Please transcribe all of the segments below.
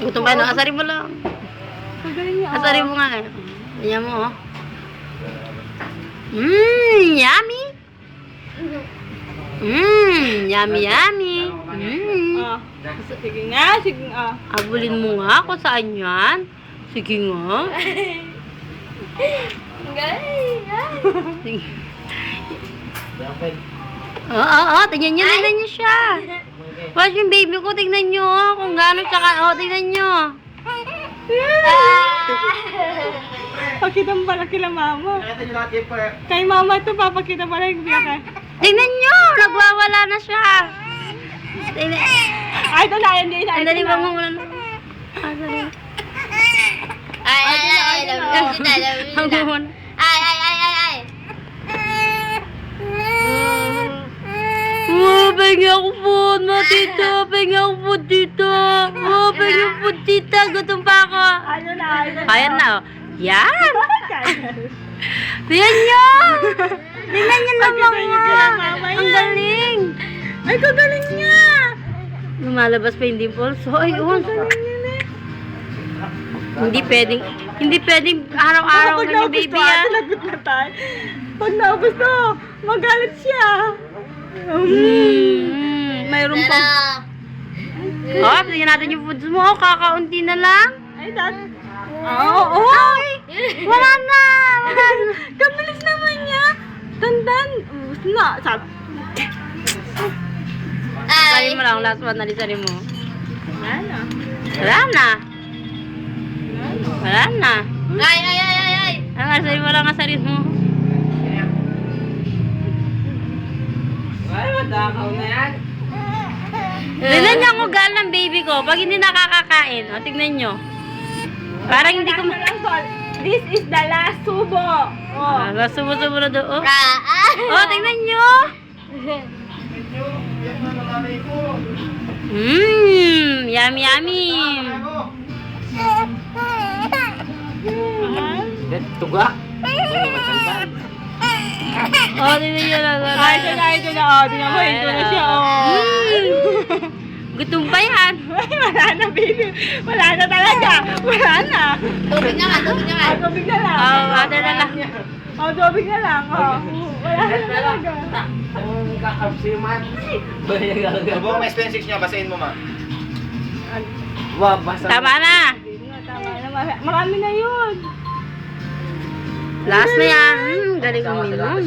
Gutom pa, no? Asarin mo lang. Magaling niya. Asarin mo nga eh. Ganyan mo, oh. Yummy. Yummy, yummy. Sige nga, sige nga. Abulin mo nga kung saan yan. Sige nga. Sige. Oo, tingnan nyo siya. Watch yung baby ko, tingnan nyo, kung gano'n siya tingnan nyo. Pakita mo pala kila mama. Kay mama ito, papakita pala yung biyakan. Tingnan nyo, nagwawala na siya. Tingnan. Ay, ito na, hindi na. Ang dali ba mo muna na? Pahinga ako po, tita. Pahinga ako po, tita. Pahinga po, tita. Gutom pa ako. Ano na. Ayan na, oh. Yan. Tingnan nyo. Tingnan nyo naman nga. Ang galing. Ay, kagaling niya. Lumalabas pa yung dimples. So, ayun. Hindi pwedeng araw-araw Pag na yung baby, naubos ah. to, lagot na tayo. Pag naubos to, magalit siya. Mayroon pa. Oh, tingnan natin yung foods mo. Kakaunti na lang. Ay, dad. Oo. Ay, wala na. Kabilis naman niya. Tandan. Ubus na. Sabi. Sarin mo lang, last one na lisanin mo. Wala na. Wala na. Wala na. Asarin mo lang, asarin mo. Ay, matakaw na yan. Tignan niyo ang ugal ng baby ko. Pag hindi nakakakain, o, tignan niyo. Parang hindi ko... This is the last subo. Oh. Subo-subo na doon. Oh, tignan niyo. Yummy, yummy. Tuga. Oh, tignan niyo lang. Ay, ito na. Oh, tingnan mo, ito na siya. Oh. Gutom pa yan. Ay, wala na, baby. Wala na talaga. Wala na. Tubig na nga. Tubig na lang. Oh, water na lang. Oh, tubig na lang. Oh. Wala na talaga. Ang kakapsiman. Buong may expenses niya, basahin mo, ma. Wow, basta. Tama na. Tama na. Marami na yun. Last na yan. Galing uminom.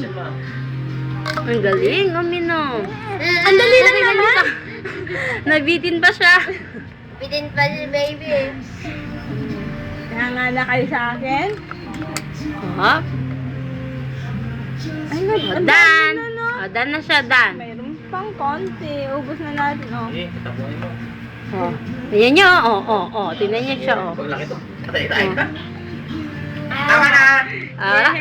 Ang galing uminom. Ang dali lang naman. Nabitin pa siya. Bitin pa si baby. Kaya nga na kayo sa akin. Oh. Ay, Oh, done. Oh, done na siya, done. Mayroon pang konti. Ubus na natin. Oh. Oh. Tingnan niyo, oh. Tingnan niyo siya, oh. Pag laki to, patay tayo. Tama na! Ah,